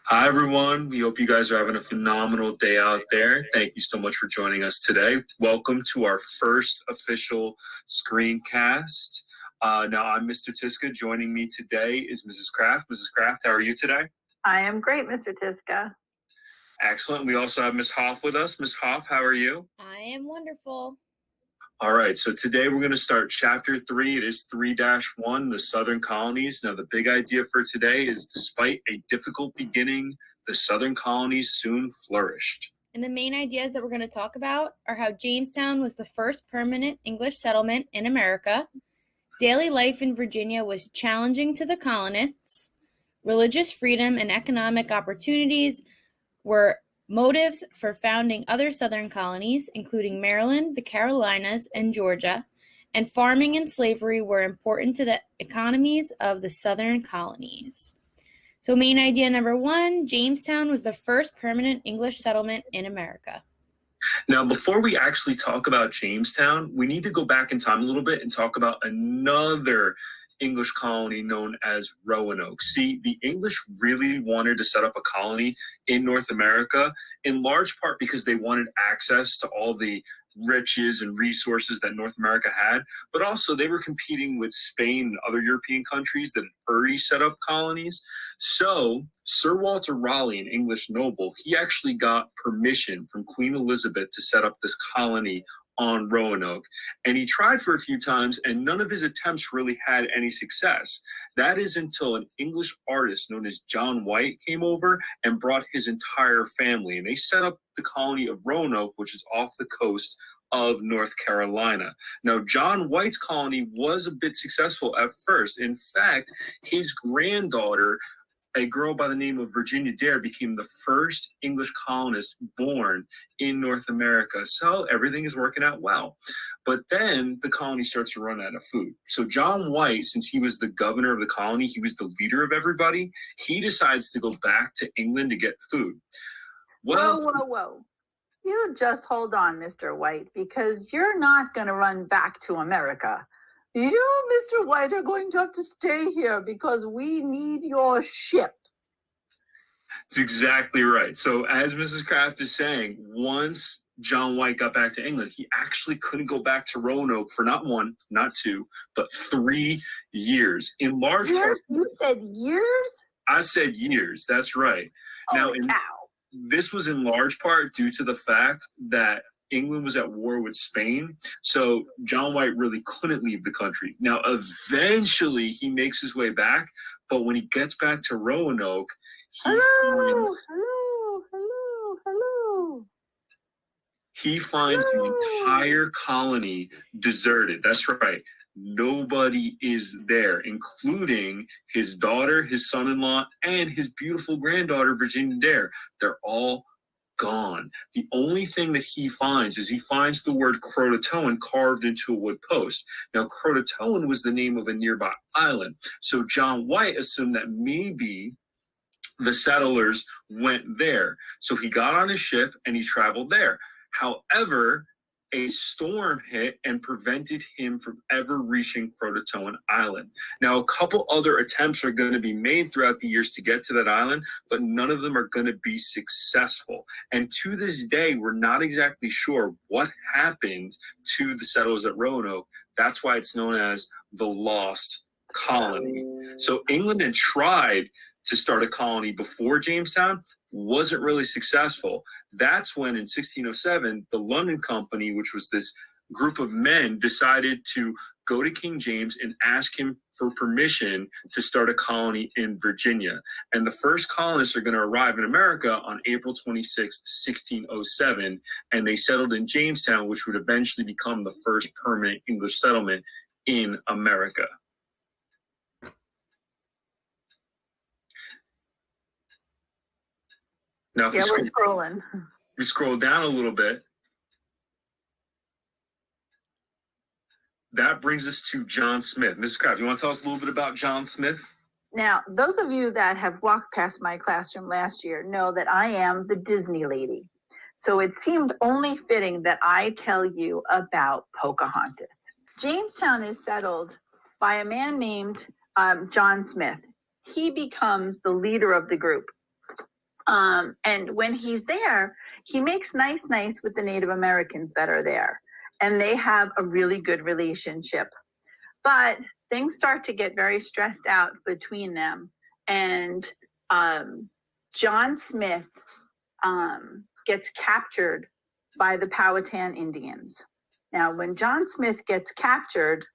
Hi, everyone. We hope you guys are having a phenomenal day out there. Thank you so much for joining us today. Welcome to our first official screencast. Now, I'm Mr. Tiska. Joining me today is Mrs. Kraft. Mrs. Kraft, how are you today? I am great, Mr. Tiska. Excellent. We also have Ms. Hoff with us. Ms. Hoff, how are you? I am wonderful. All right, so today we're going to start Chapter 3. It is 3-1, the Southern Colonies. Now, the big idea for today is despite a difficult beginning, the Southern Colonies soon flourished. And the main ideas that we're going to talk about are how Jamestown was the first permanent English settlement in America, daily life in Virginia was challenging to the colonists, religious freedom and economic opportunities were motives for founding other Southern colonies, including Maryland, the Carolinas, and Georgia, and farming and slavery were important to the economies of the Southern colonies. So main idea number 1, Jamestown was the first permanent English settlement in America. Now, before we actually talk about Jamestown, we need to go back in time a little bit and talk about another English colony known as Roanoke. See, the English really wanted to set up a colony in North America, in large part because they wanted access to all the riches and resources that North America had, but also they were competing with Spain and other European countries that had already set up colonies. So Sir Walter Raleigh, an English noble, he actually got permission from Queen Elizabeth to set up this colony on Roanoke. And he tried for a few times, and none of his attempts really had any success. That is until an English artist known as John White came over and brought his entire family. And they set up the colony of Roanoke, which is off the coast of North Carolina. Now, John White's colony was a bit successful at first. In fact, his granddaughter, a girl by the name of Virginia Dare, became the first English colonist born in North America. So everything is working out well. But then the colony starts to run out of food. So John White, since he was the governor of the colony, he was the leader of everybody, he decides to go back to England to get food. Whoa. You just hold on, Mr. White, because you're not going to run back to America. You, Mr. White, are going to have to stay here because we need your ship. That's exactly right. So as Mrs. Kraft is saying, once John White got back to England, he actually couldn't go back to Roanoke for not 1, not 2, but 3 years. In large years? part, You said years? I said years. That's right. Holy cow. This was in large part due to the fact that England was at war with Spain, so John White really couldn't leave the country. Now, eventually, he makes his way back, but when he gets back to Roanoke, he finds the entire colony deserted. That's right. Nobody is there, including his daughter, his son-in-law, and his beautiful granddaughter, Virginia Dare. They're all gone. The only thing that he finds is he finds the word Croatoan carved into a wood post. Now, Croatoan was the name of a nearby island. So John White assumed that maybe the settlers went there. So he got on his ship and he traveled there. However, a storm hit and prevented him from ever reaching Croatoan Island. Now, a couple other attempts are going to be made throughout the years to get to that island, but none of them are going to be successful. And to this day, we're not exactly sure what happened to the settlers at Roanoke. That's why it's known as the Lost Colony. So England had tried to start a colony before Jamestown, wasn't really successful. That's when in 1607, the London Company, which was this group of men, decided to go to King James and ask him for permission to start a colony in Virginia. And the first colonists are going to arrive in America on April 26, 1607, and they settled in Jamestown, which would eventually become the first permanent English settlement in America. Now, yeah, we're scrolling. We scroll down a little bit. That brings us to John Smith. Mrs. Kraft, you want to tell us a little bit about John Smith? Now, those of you that have walked past my classroom last year know that I am the Disney lady. So it seemed only fitting that I tell you about Pocahontas. Jamestown is settled by a man named John Smith. He becomes the leader of the group. And when he's there, he makes nice with the Native Americans that are there. And they have a really good relationship. But things start to get very stressed out between them. And John Smith gets captured by the Powhatan Indians. Now, when John Smith gets captured,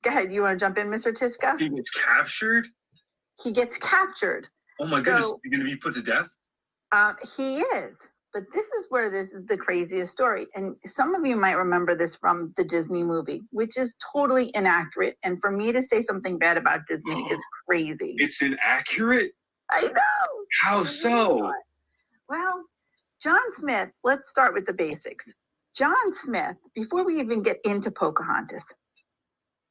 go ahead, you want to jump in, Mr. Tiska? He gets captured? He gets captured. Oh my goodness, he's going to be put to death? He is. But this is where this is the craziest story. And some of you might remember this from the Disney movie, which is totally inaccurate. And for me to say something bad about Disney is crazy. It's inaccurate? I know. How so? Well, John Smith, let's start with the basics. John Smith, before we even get into Pocahontas,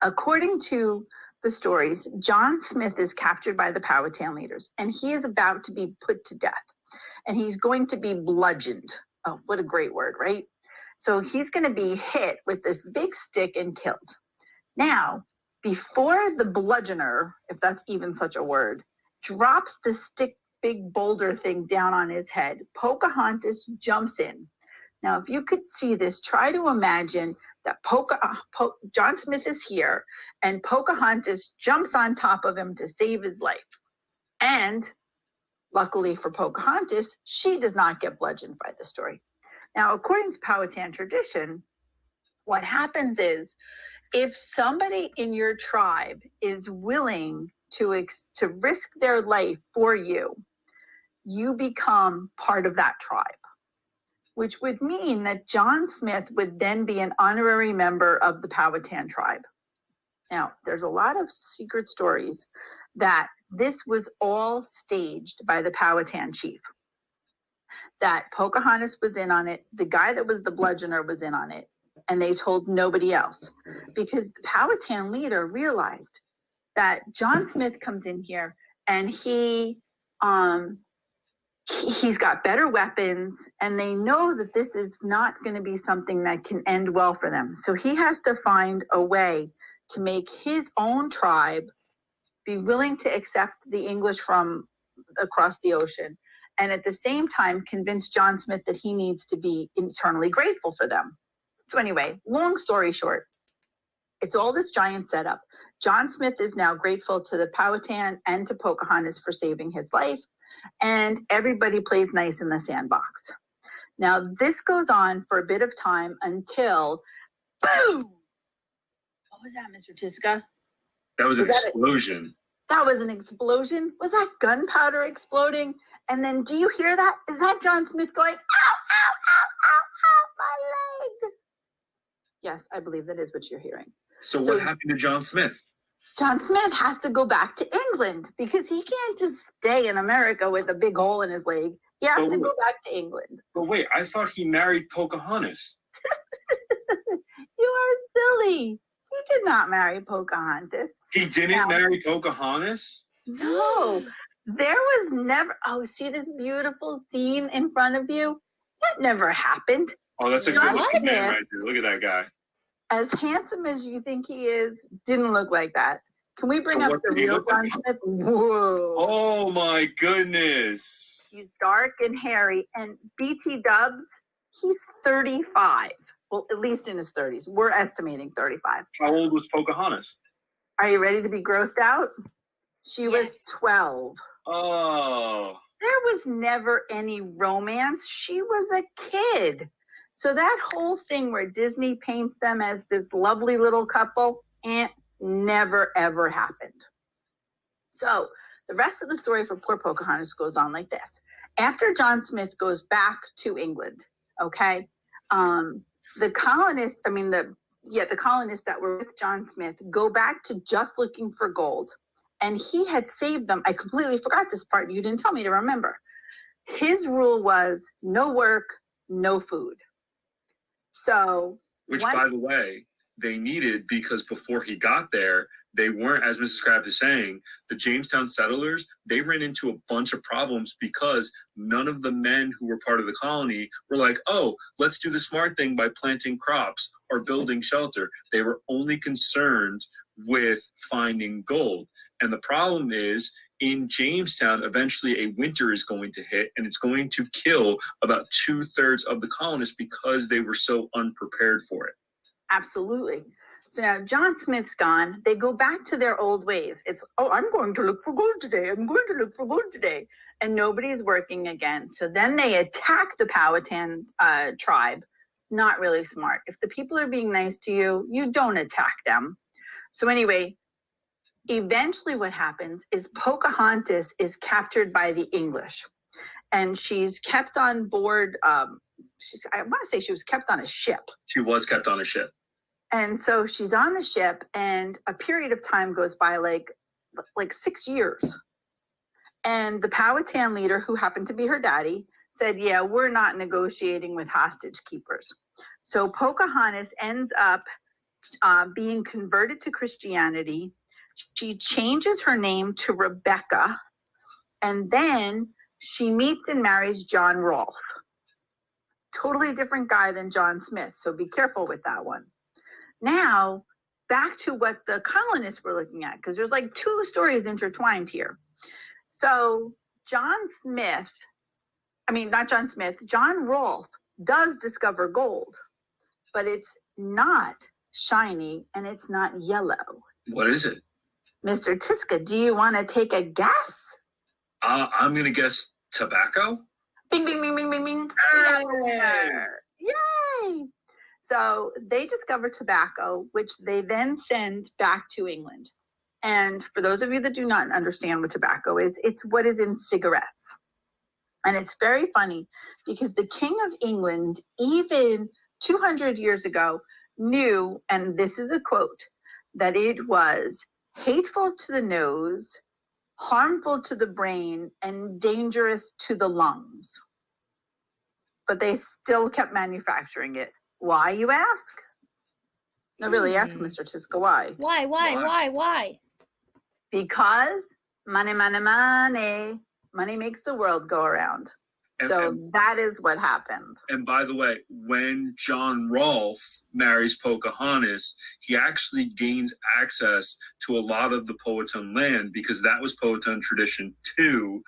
according to the stories, John Smith is captured by the Powhatan leaders, and he is about to be put to death. And he's going to be bludgeoned. Oh, what a great word, right? So he's going to be hit with this big stick and killed. Now, before the bludgeoner, if that's even such a word, drops the stick, big boulder thing down on his head, Pocahontas jumps in. Now, if you could see this, try to imagine that John Smith is here and Pocahontas jumps on top of him to save his life. And luckily for Pocahontas, she does not get bludgeoned by the story. Now, according to Powhatan tradition, what happens is if somebody in your tribe is willing to risk their life for you, you become part of that tribe, which would mean that John Smith would then be an honorary member of the Powhatan tribe. Now, there's a lot of secret stories that this was all staged by the Powhatan chief, that Pocahontas was in on it, the guy that was the bludgeoner was in on it, and they told nobody else because the Powhatan leader realized that John Smith comes in here and he's got better weapons, and they know that this is not going to be something that can end well for them. So he has to find a way to make his own tribe be willing to accept the English from across the ocean, and at the same time convince John Smith that he needs to be eternally grateful for them. So anyway, long story short, it's all this giant setup. John Smith is now grateful to the Powhatan and to Pocahontas for saving his life, and everybody plays nice in the sandbox. Now, this goes on for a bit of time until, boom! What was that, Mr. Tiska? That was an explosion. That was an explosion? Was that gunpowder exploding? And then do you hear that? Is that John Smith going, ow, ow, ow, ow, ow, my leg? Yes, I believe that is what you're hearing. So what happened to John Smith? John Smith has to go back to England because he can't just stay in America with a big hole in his leg. He has to go back to England. But wait, I thought he married Pocahontas. You are silly. He did not marry Pocahontas. He didn't marry Pocahontas? No. There was never, see this beautiful scene in front of you? That never happened. Oh, that's a good looking man right there. Look at that guy. As handsome as you think he is, didn't look like that. Can we bring up the real John Smith? Whoa. Oh my goodness. He's dark and hairy. And BT Dubs, he's 35. Well, at least in his 30s. We're estimating 35. How old was Pocahontas? Are you ready to be grossed out? She was 12. Oh. There was never any romance. She was a kid. So that whole thing where Disney paints them as this lovely little couple, never, ever happened. So the rest of the story for poor Pocahontas goes on like this. After John Smith goes back to England, okay, the colonists that were with John Smith go back to just looking for gold. And he had saved them. I completely forgot this part. You didn't tell me to remember. His rule was no work, no food. So, which, by the way, they needed because before he got there, they weren't, as Mrs. Krabs is saying, the Jamestown settlers, they ran into a bunch of problems because none of the men who were part of the colony were like, oh, let's do the smart thing by planting crops or building shelter. They were only concerned with finding gold. And the problem is, in Jamestown, eventually a winter is going to hit, and it's going to kill about 2/3 of the colonists because they were so unprepared for it. Absolutely. So now John Smith's gone. They go back to their old ways. It's, oh, I'm going to look for gold today. I'm going to look for gold today. And nobody's working again. So then they attack the Powhatan tribe. Not really smart. If the people are being nice to you, you don't attack them. So anyway, eventually what happens is Pocahontas is captured by the English. And she's kept on board. I want to say she was kept on a ship. She was kept on a ship. And so she's on the ship, and a period of time goes by, like 6 years. And the Powhatan leader, who happened to be her daddy, said, yeah, we're not negotiating with hostage keepers. So Pocahontas ends up being converted to Christianity. She changes her name to Rebecca, and then she meets and marries John Rolfe. Totally different guy than John Smith, so be careful with that one. Now, back to what the colonists were looking at, because there's like two stories intertwined here. So John Rolfe does discover gold, but it's not shiny and it's not yellow. What is it? Mr. Tiska, do you want to take a guess? I'm going to guess tobacco. Bing, bing, bing, bing, bing, bing. Hey! Yay! So they discover tobacco, which they then send back to England. And for those of you that do not understand what tobacco is, it's what is in cigarettes. And it's very funny because the King of England, even 200 years ago, knew, and this is a quote, that it was hateful to the nose, harmful to the brain, and dangerous to the lungs. But they still kept manufacturing it. Why, you ask? No, really, ask Mr. Tiska why. Why? Because money, money, money. Money makes the world go around. That is what happened. And by the way, when John Rolfe marries Pocahontas, he actually gains access to a lot of the Powhatan land because that was Powhatan tradition too.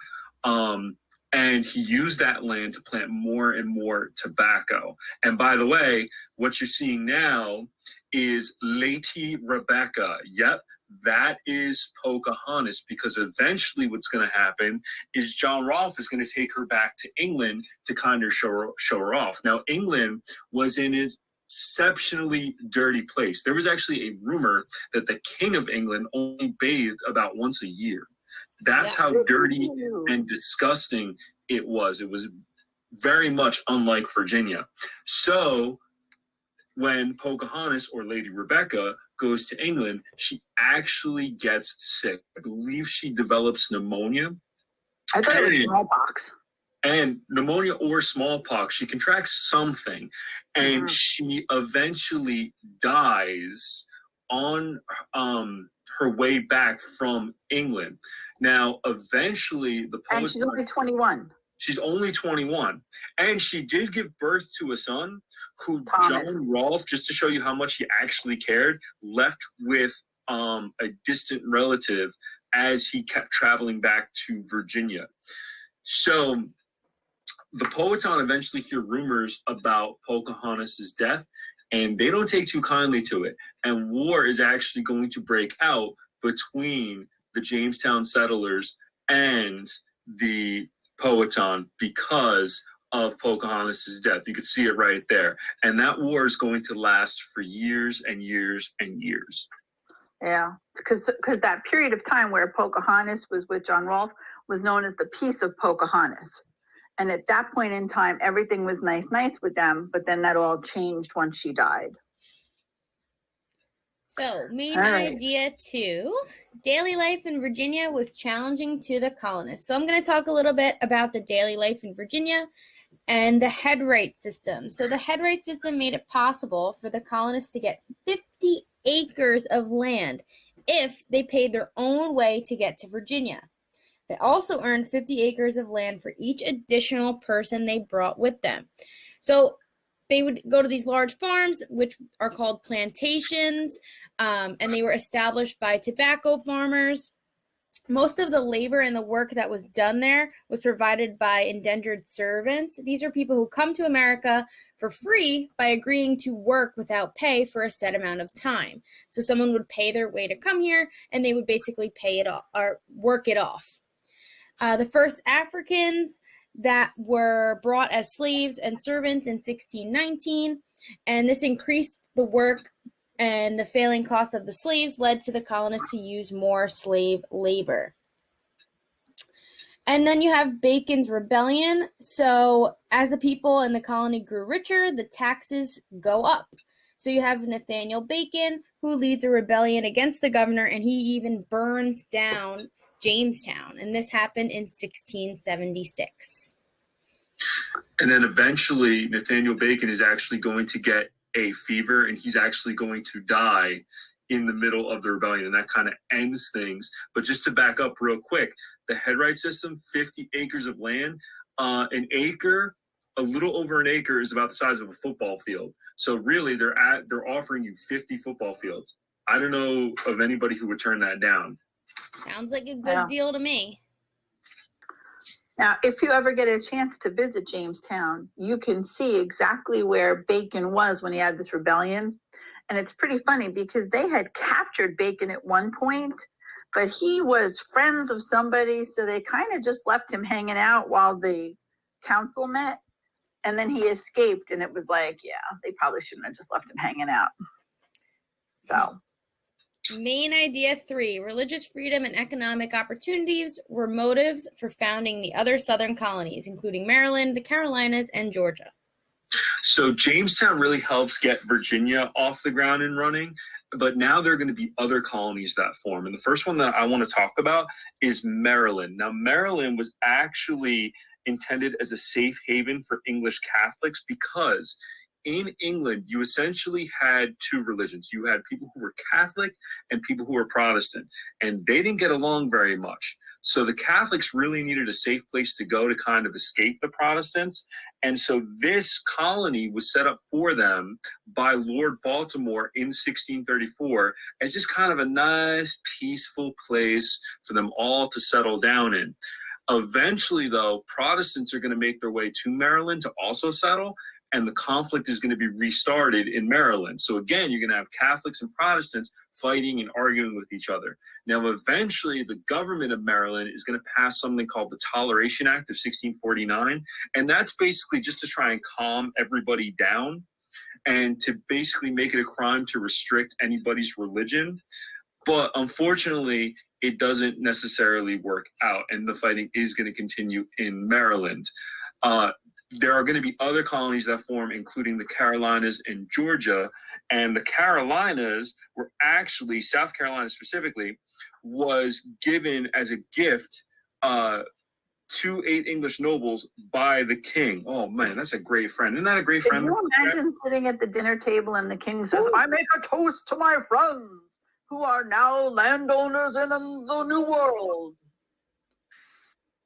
And he used that land to plant more and more tobacco. And by the way, what you're seeing now is Lady Rebecca. Yep, that is Pocahontas, because eventually what's going to happen is John Rolfe is going to take her back to England to kind of show her off. Now, England was in an exceptionally dirty place. There was actually a rumor that the King of England only bathed about once a year. That's how dirty and disgusting it was. It was very much unlike Virginia. So when Pocahontas, or Lady Rebecca, goes to England, she actually gets sick. I believe she develops pneumonia. I thought it was smallpox. And pneumonia or smallpox, she contracts something, and she eventually dies on her way back from England. Now, eventually, and she's only 21. She's only 21. And she did give birth to a son who Thomas. John Rolfe, just to show you how much he actually cared, left with a distant relative as he kept traveling back to Virginia. So the Powhatan eventually hear rumors about Pocahontas' death, and they don't take too kindly to it. And war is actually going to break out between the Jamestown settlers and the Powhatan because of Pocahontas' death. You can see it right there. And that war is going to last for years and years and years. Yeah, because that period of time where Pocahontas was with John Rolfe was known as the Peace of Pocahontas. And at that point in time, everything was nice with them, but then that all changed once she died. So, main idea 2, daily life in Virginia was challenging to the colonists. So I'm going to talk a little bit about the daily life in Virginia and the headright system. So the headright system made it possible for the colonists to get 50 acres of land if they paid their own way to get to Virginia. They also earned 50 acres of land for each additional person they brought with them. So they would go to these large farms, which are called plantations, and they were established by tobacco farmers. Most of the labor and the work that was done there was provided by indentured servants. These are people who come to America for free by agreeing to work without pay for a set amount of time. So someone would pay their way to come here, and they would basically pay it off or work it off. The first Africans that were brought as slaves and servants in 1619, and this increased the work, and the failing cost of the slaves led to the colonists to use more slave labor. And then you have Bacon's rebellion. So as the people in the colony grew richer, the taxes go up. So you have Nathaniel Bacon, who leads a rebellion against the governor, and he even burns down Jamestown. And this happened in 1676. And then eventually Nathaniel Bacon is actually going to get a fever, and he's actually going to die in the middle of the rebellion, and that kind of ends things. But just to back up real quick, the headright system, 50 acres of land, an acre, a little over an acre is about the size of a football field. So really they're offering you 50 football fields. I don't know of anybody who would turn that down. Sounds like a good deal to me. Now, if you ever get a chance to visit Jamestown, you can see exactly where Bacon was when he had this rebellion. And it's pretty funny because they had captured Bacon at one point, but he was friends of somebody, so they kind of just left him hanging out while the council met. And then he escaped, and it was like, yeah, they probably shouldn't have just left him hanging out. So... Main idea 3, religious freedom and economic opportunities were motives for founding the other southern colonies, including Maryland, the Carolinas, and Georgia. So Jamestown really helps get Virginia off the ground and running, but now there are going to be other colonies that form. And the first one that I want to talk about is Maryland. Now, Maryland was actually intended as a safe haven for English Catholics because in England, you essentially had two religions. You had people who were Catholic and people who were Protestant, and they didn't get along very much. So the Catholics really needed a safe place to go to kind of escape the Protestants. And so this colony was set up for them by Lord Baltimore in 1634 as just kind of a nice, peaceful place for them all to settle down in. Eventually, though, Protestants are going to make their way to Maryland to also settle, and the conflict is going to be restarted in Maryland. So again, you're going to have Catholics and Protestants fighting and arguing with each other. Now, eventually, the government of Maryland is going to pass something called the Toleration Act of 1649, and that's basically just to try and calm everybody down and to basically make it a crime to restrict anybody's religion. But unfortunately, it doesn't necessarily work out, and the fighting is going to continue in Maryland. There are going to be other colonies that form, including the Carolinas and Georgia. And the Carolinas were actually, South Carolina specifically, was given as a gift to 8 English nobles by the king. Oh, man, that's a great friend. Isn't that a great friend? Can you imagine sitting at the dinner table and the king says, I make a toast to my friends who are now landowners in the New World.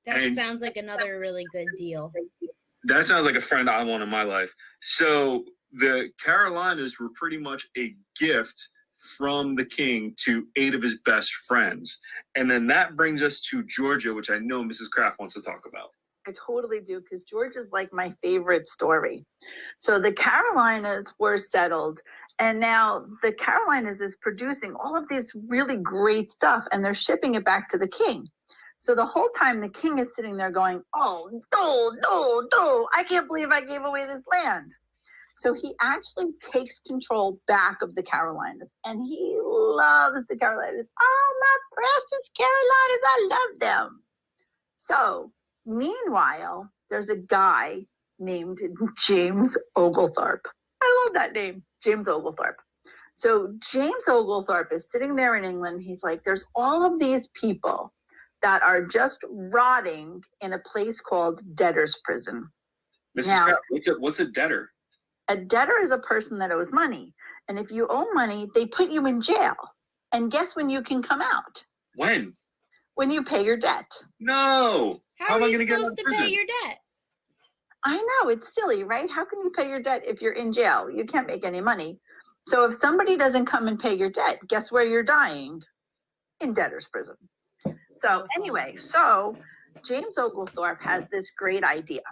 That sounds like another really good deal. That sounds like a friend I want in my life. So the Carolinas were pretty much a gift from the king to 8 of his best friends. And then that brings us to Georgia, which I know Mrs. Kraft wants to talk about. I totally do, because Georgia's like my favorite story. So the Carolinas were settled, and now the Carolinas is producing all of this really great stuff, and they're shipping it back to the king. So the whole time the king is sitting there going, oh, no, I can't believe I gave away this land. So he actually takes control back of the Carolinas, and he loves the Carolinas. Oh, my precious Carolinas, I love them. So meanwhile, there's a guy named James Oglethorpe. I love that name, James Oglethorpe. So James Oglethorpe is sitting there in England. He's like, there's all of these people that are just rotting in a place called debtor's prison. Mrs. Now, Kraft, what's a debtor? A debtor is a person that owes money. And if you owe money, they put you in jail. And guess when you can come out? When? When you pay your debt. No. How are you supposed to pay your debt? I know, it's silly, right? How can you pay your debt if you're in jail? You can't make any money. So if somebody doesn't come and pay your debt, guess where you're dying? In debtor's prison. So anyway, so James Oglethorpe has this great idea.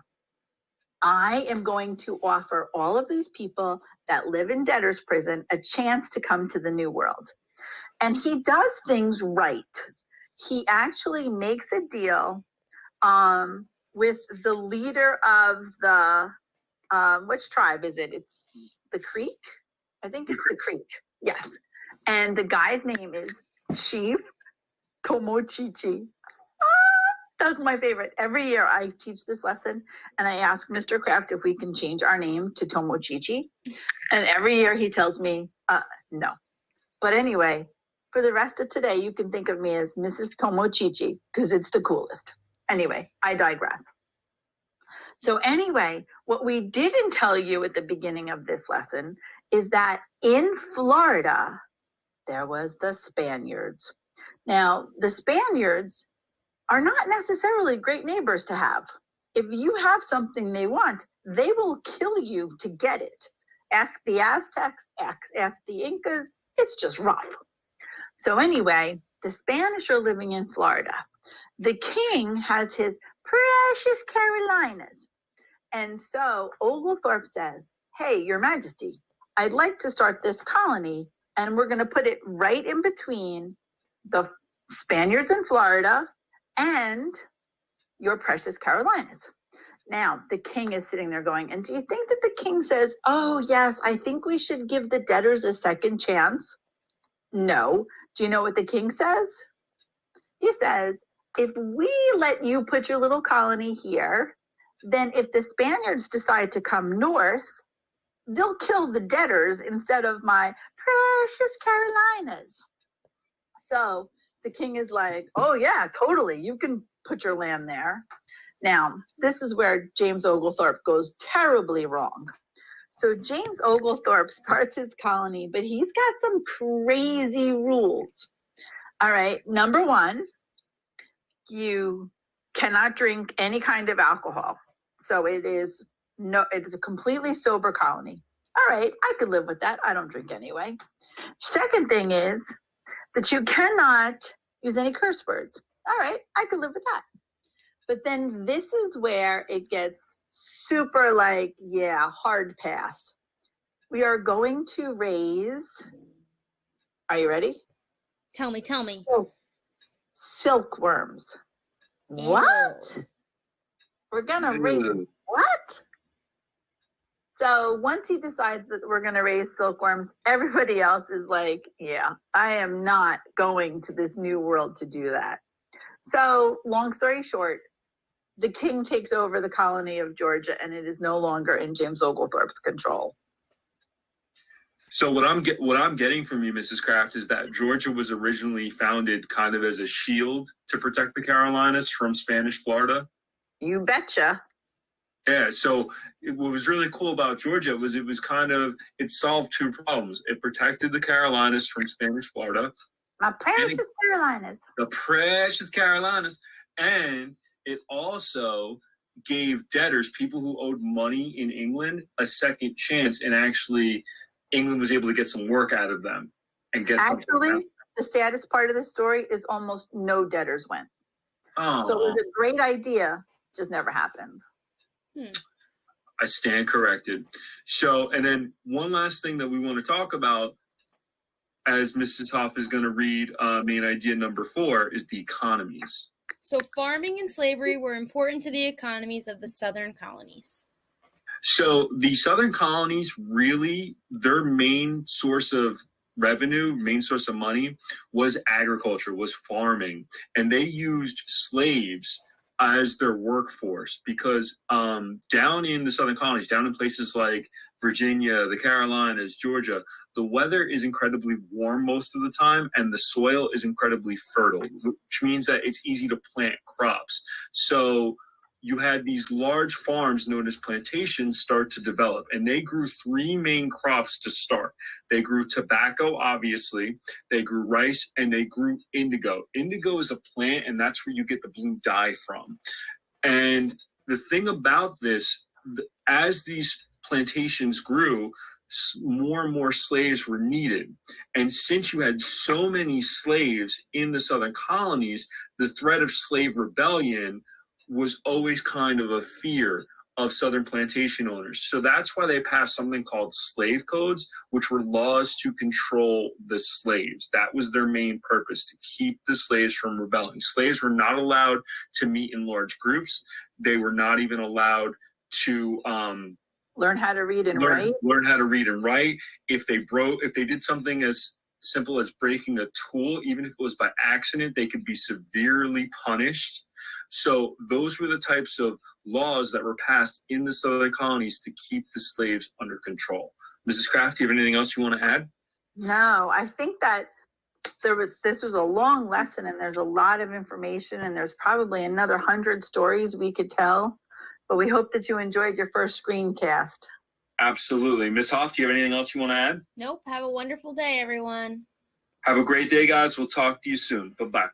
I am going to offer all of these people that live in debtor's prison a chance to come to the New World. And he does things right. He actually makes a deal with the leader of the, which tribe is it? It's the Creek? I think it's the Creek, yes. And the guy's name is Chief Tomochichi. That's my favorite. Every year I teach this lesson and I ask Mr. Kraft if we can change our name to Tomochichi. And every year he tells me, no. But anyway, for the rest of today, you can think of me as Mrs. Tomochichi because it's the coolest. Anyway, I digress. So anyway, what we didn't tell you at the beginning of this lesson is that in Florida, there was the Spaniards. Now, the Spaniards are not necessarily great neighbors to have. If you have something they want, they will kill you to get it. Ask the Aztecs, ask the Incas, it's just rough. So anyway, the Spanish are living in Florida. The king has his precious Carolinas. And so Oglethorpe says, hey, Your Majesty, I'd like to start this colony and we're going to put it right in between the Spaniards in Florida and your precious Carolinas. Now, the king is sitting there going, and do you think that the king says, oh, yes, I think we should give the debtors a second chance? No. Do you know what the king says? He says, if we let you put your little colony here, then if the Spaniards decide to come north, they'll kill the debtors instead of my precious Carolinas. So the king is like, oh, yeah, totally. You can put your land there. Now, this is where James Oglethorpe goes terribly wrong. So James Oglethorpe starts his colony, but he's got some crazy rules. All right, number one, you cannot drink any kind of alcohol. So it is a completely sober colony. All right, I could live with that. I don't drink anyway. Second thing is that you cannot use any curse words. All right, I could live with that. But then this is where it gets super like, yeah, hard pass. We are going to raise, are you ready? Tell me. Silkworms. What? We're going to raise what? So once he decides that we're going to raise silkworms, everybody else is like, yeah, I am not going to this new world to do that. So long story short, the king takes over the colony of Georgia and it is no longer in James Oglethorpe's control. So what I'm getting from you, Mrs. Kraft, is that Georgia was originally founded kind of as a shield to protect the Carolinas from Spanish Florida. You betcha. Yeah, so what was really cool about Georgia was it solved two problems. It protected the Carolinas from Spanish Florida. My precious Carolinas. The precious Carolinas. And it also gave debtors, people who owed money in England, a second chance, and actually England was able to get some work out of them and get actually the saddest part of the story is almost no debtors went. So it was a great idea, just never happened. I stand corrected. So, and then one last thing that we want to talk about, as Mrs. Hoff is going to read main idea number 4, is the economies. So farming and slavery were important to the economies of the southern colonies. So the southern colonies, really, their main source of revenue, main source of money was agriculture, was farming. And they used slaves as their workforce because down in the southern colonies, down in places like Virginia, the Carolinas, Georgia, the weather is incredibly warm most of the time and the soil is incredibly fertile, which means that it's easy to plant crops. So you had these large farms known as plantations start to develop, and they grew 3 main crops to start. They grew tobacco, obviously, they grew rice, and they grew indigo. Indigo is a plant, and that's where you get the blue dye from. And the thing about this, as these plantations grew, more and more slaves were needed. And since you had so many slaves in the southern colonies, the threat of slave rebellion was always kind of a fear of southern plantation owners. So that's why they passed something called slave codes, which were laws to control the slaves. That was their main purpose, to keep the slaves from rebelling. Slaves were not allowed to meet in large groups. They were not even allowed to learn how to read and write. Learn how to read and write. If they did something as simple as breaking a tool, even if it was by accident, they could be severely punished. So those were the types of laws that were passed in the southern colonies to keep the slaves under control. Mrs. Kraft, do you have anything else you want to add? No, I think that this was a long lesson, and there's a lot of information, and there's probably another 100 stories we could tell, but we hope that you enjoyed your first screencast. Absolutely. Ms. Hoff, do you have anything else you want to add? Nope. Have a wonderful day, everyone. Have a great day, guys. We'll talk to you soon. Bye-bye.